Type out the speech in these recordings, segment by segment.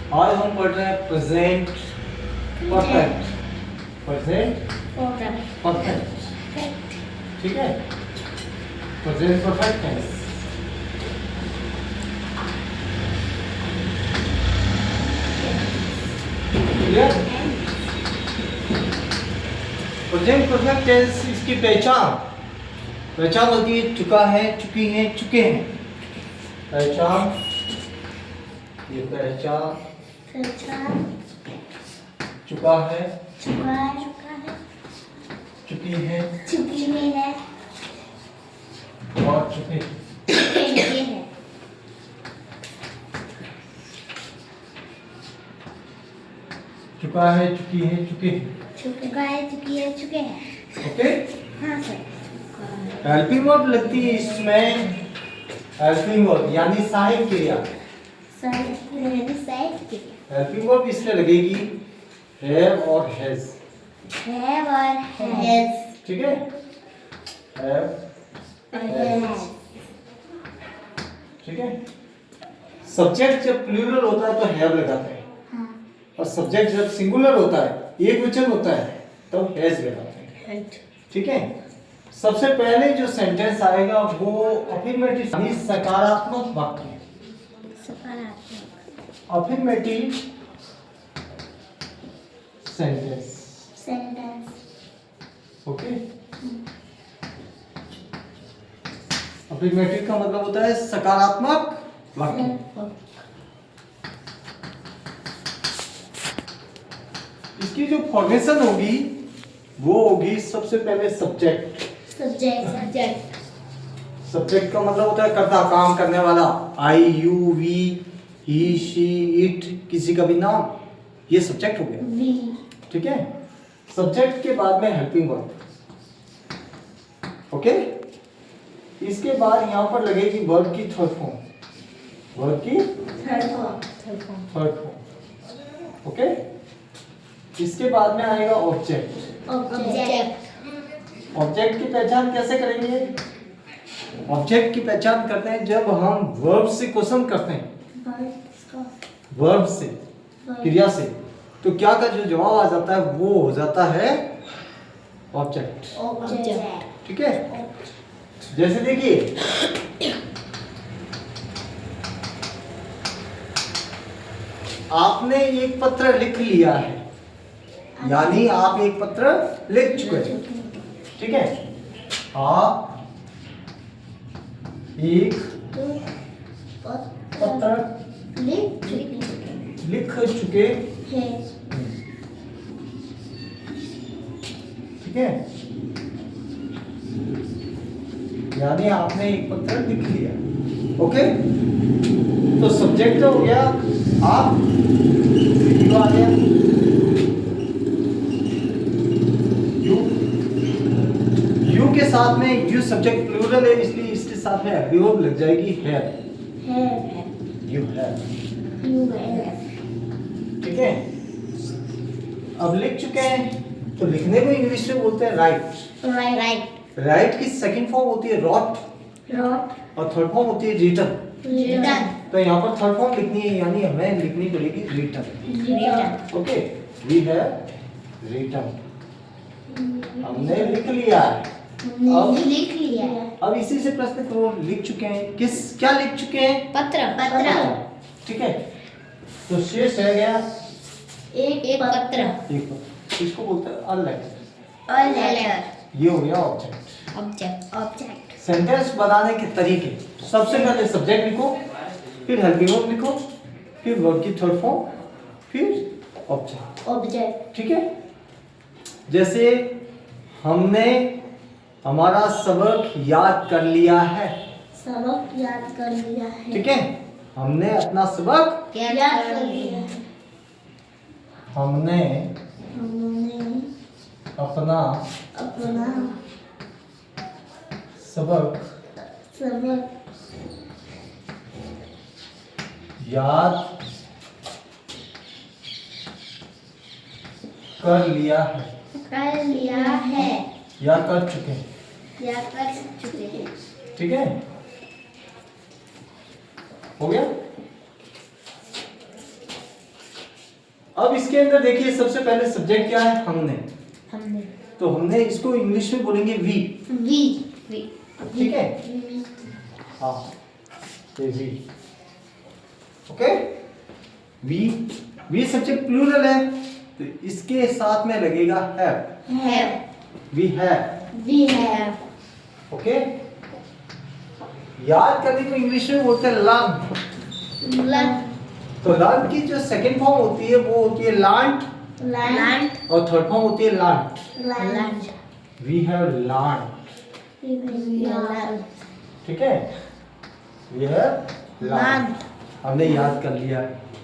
आज हम पढ़ रहे हैं प्रेजेंट परफेक्ट। प्रेजेंट परफेक्ट, ठीक है। Present perfect tense. Clear? Present perfect tense, इसकी पहचान होती है चुका है, चुकी है, चुके हैं। पहचान, ये पहचान चुका है, चुकी है और चुके। चुका है, चुकी है, चुके हैं। ओके। हाँ सर। हेल्पिंग वर्ब लगती है इसमें, हेल्पिंग वर्ब यानी सहायक क्रिया। हेल्पिंग वर्ब इसमें लगेगी हैव और हैज। ठीक है, हैव, ठीक है। सब्जेक्ट जब प्लूरल होता है तो हैव लगाते हैं, और सब्जेक्ट जब सिंगुलर होता है, एक वचन होता है, तो हैज लगाते हैं। ठीक है। सबसे पहले जो सेंटेंस आएगा वो अफर्मेटिव यानी सकारात्मक वाक्य। Affirmative sentence. ओके। अफर्मेटिव का मतलब होता है सकारात्मक वाक्य। इसकी जो फॉर्मेशन होगी वो होगी सबसे पहले सब्जेक्ट। सब्जेक्ट का मतलब होता है कर्ता, काम करने वाला। I, you, we, he, she, it, किसी का भी नाम, ये सब्जेक्ट हो गया। ठीक है। सब्जेक्ट के बाद में हेल्पिंग वर्ब। ओके। इसके बाद यहाँ पर लगेगी वर्ब की थर्ड फॉर्म। वर्ब की थर्ड फॉर्म। ओके। इसके बाद में आएगा ऑब्जेक्ट। ऑब्जेक्ट की पहचान कैसे करेंगे? ऑब्जेक्ट की पहचान करते हैं जब हम वर्ब से क्वेश्चन करते हैं, वर्ब से, क्रिया से, तो क्या का जो जवाब आ जाता है वो हो जाता है ऑब्जेक्ट। ठीक है। जैसे देखिए, आपने एक पत्र लिख लिया है, यानी आप एक पत्र लिख चुके हैं। ठीक है। आप एक पत्र लिख चुके हैं। ठीक है, यानी आपने एक पत्र लिख लिया। ओके। तो सब्जेक्ट हो गया आप, यू आ गया, यू के साथ में, यू सब्जेक्ट प्लूरल है इसलिए इसके साथ में एडवर्ब लग जाएगी हैव। You have. ठीक है। अब लिख चुके हैं तो लिखने को इंग्लिश में बोलते हैं राइट। राइट की सेकंड फॉर्म होती है रॉट, और थर्ड फॉर्म होती है रिटन। तो यहाँ पर थर्ड फॉर्म लिखनी है, यानी हमें लिखनी पड़ेगी written. Okay. We have written, हमने लिख लिया है। अब इसी से प्रश्न करो, लिख चुके हैं, क्या लिख चुके हैं? पत्र। ठीक है। तो शेष रह गया एक पत्र। इसको बोलते हैं अ लेटर। ये हो गया ऑब्जेक्ट। सेंटेंस बनाने के तरीके, सबसे पहले सब्जेक्ट लिखो, फिर हेल्पिंग वर्ब लिखो, फिर वर्ब की थर्ड फॉर्म, फिर ऑब्जेक्ट। ठीक है। जैसे हमने हमारा सबक याद कर लिया है। ठीक है। हमने अपना सबक याद कर लिया है। हमने अपना सबक याद कर लिया है या कर चुके हैं। ठीक है, हो गया। अब इसके अंदर देखिए सबसे पहले सब्जेक्ट क्या है, हमने। हमने तो हमने इसको इंग्लिश में बोलेंगे वी। वी वी ठीक है, हाँ ये we. Okay, we. We subject plural है तो इसके साथ में लगेगा have. Have we have. We have okay, याद करने को इंग्लिश में बोलते हैं लर्न। लर्न तो लर्न की जो सेकंड फॉर्म होती है वो होती है लर्न, लर्न और थर्ड फॉर्म होती है learn. Learn we have learn. Learn ठीक है, वी हैव लर्न। हमने याद कर लिया।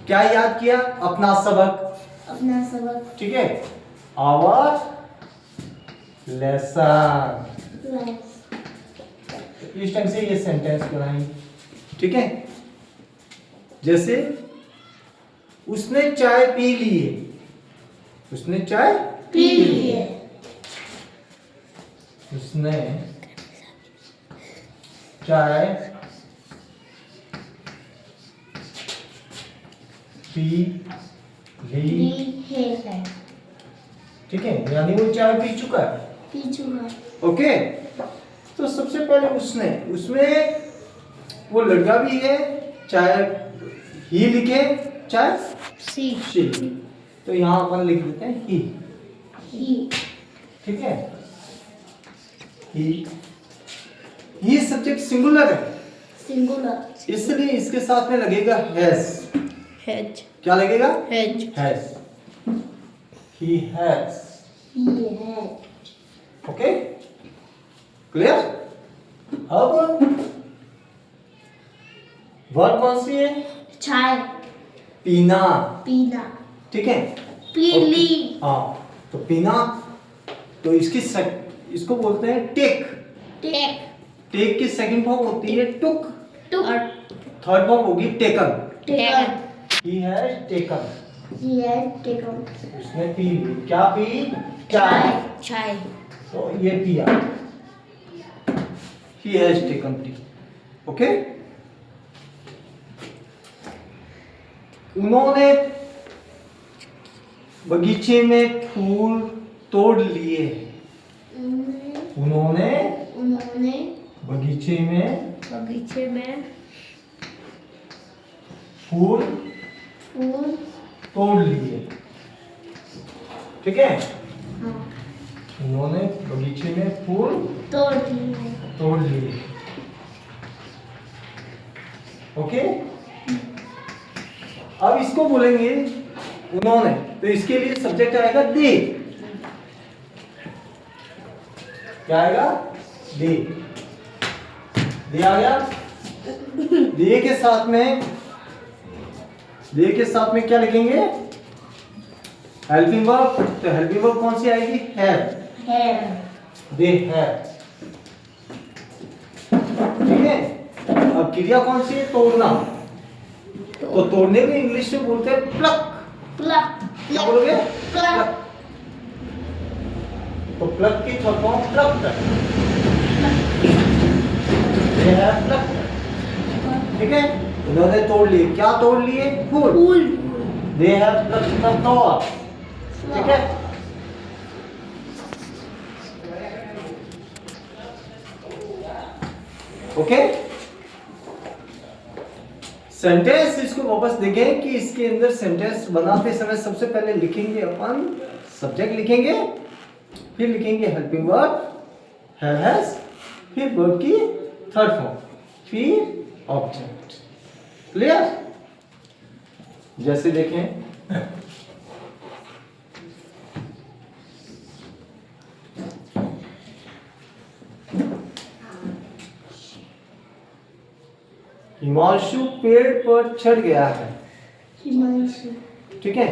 क्या याद किया? अपना सबक। अपना सबक ठीक है, आवर लेसन। इस ढंग से ये सेंटेंस बनाएंगे। ठीक है, जैसे उसने चाय पी ली है। उसने चाय पी लिए उसने चाय पी ली। है ठीक है, यानी वो चाय पी चुका है। पी चुका ओके, तो सबसे पहले उसने, उसमें वो लड़का भी है, चाहे ही लिखे चाहे सी शी, तो यहाँ अपन लिख देते हैं ही। ही ठीक है, ही सब्जेक्ट सिंगुलर है सिंगुलर इसलिए इसके साथ में लगेगा हैज। हैज क्या लगेगा? Has has. He has. He है ओके, क्लियर? अब वर्ब कौन सी है? चाय पीना। पीना ठीक है, पी ली हाँ, तो पीना, तो इसको बोलते हैं टेक। टेक टेक की सेकंड फॉर्म होती है टुक, टुक थर्ड फॉर्म होगी taken. Taken he has taken. He has taken उसने पी ली। क्या पी? चाय चाय तो ये पिया। He has taken T. Okay, उन्होंने बगीचे में फूल तोड़ लिए। उन्होंने उन्होंने बगीचे में बगीचे में फूल फूल तोड़ लिए। ठीक है, हाँ उन्होंने बगीचे में फूल तोड़ दिए तोड़ लिए। ओके, अब इसको बोलेंगे उन्होंने, तो इसके लिए सब्जेक्ट आएगा दे। क्या आएगा? दे। दे आ गया। दे के साथ में क्या लिखेंगे? Helping verb. तो हेल्पिंग वर्ब कौन सी आएगी? हैव। Have they have. ठीक है, अब क्रिया कौन सी है? तोड़ना। तो तोड़ने को इंग्लिश में बोलते हैं प्लक। प्लक क्या बोलोगे? प्लक तो प्लक की थर्ड फॉर्म प्लक्ड। ये है प्लक्ड। ठीक है, उन्होंने तोड़ लिए। क्या तोड़ लिए? फूल। फूल they have plucked the flower. ठीक है, ओके। सेंटेंस इसको वापस देखें कि इसके अंदर सेंटेंस बनाते समय सबसे पहले लिखेंगे अपन सब्जेक्ट लिखेंगे, फिर लिखेंगे हेल्पिंग वर्ब हैव हैज, फिर वर्ब की थर्ड फॉर्म, फिर ऑब्जेक्ट। क्लियर? जैसे देखें, हिमांशु पेड़ पर चढ़ गया है। हिमांशु ठीक है,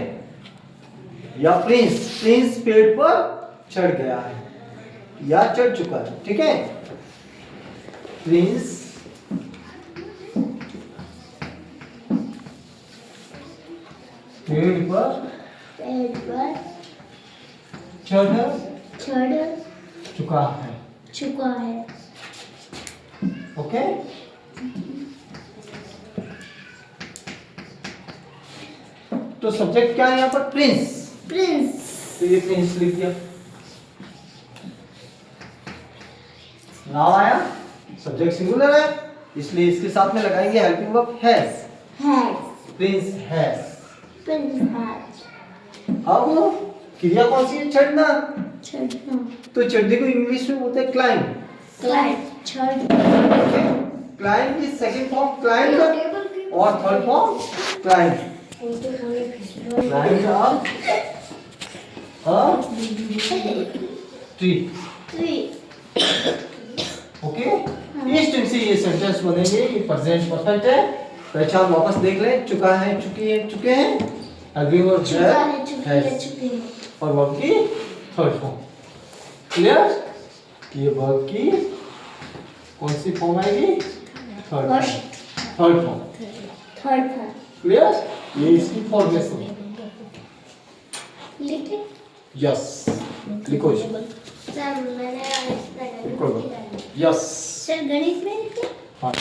या प्रिंस पेड़ पर चढ़ गया है या चढ़ चुका है। ठीक है, प्रिंस पेड़ पर चढ़ चढ़ चुका है। चुका है। ओके, तो सब्जेक्ट क्या है यहाँ पर? प्रिंस। प्रिंस। तो ये प्रिंस लिख दिया। नाउ आया, सब्जेक्ट सिंगुलर है इसलिए इसके साथ में लगाएंगे helping verb has. Prince has. Prince has. अब क्रिया कौन सी है? चढ़ना। चढ़ना। तो चढ़ने को इंग्लिश में बोलते हैं क्लाइंब। क्लाइंब की सेकंड फॉर्म क्लाइंब और third form climb. Climb up tree. Okay, इस टर्म से ये सेंटेंस बनेंगे। ये प्रेजेंट परफेक्ट है। पहचान वापस देख लें। चुका है, चुकी है, चुके हैं। अगली वर्ब है और वर्ब की थर्ड फॉर्म। क्लियर? ये वर्ब की कौन सी फॉर्म आएगी? Third form. क्लियर? ये इसकी फॉर्मेशन है। लिखे? यस, लिखो जी। सर मैंने यस। सर गणित में लिखे? हाँ।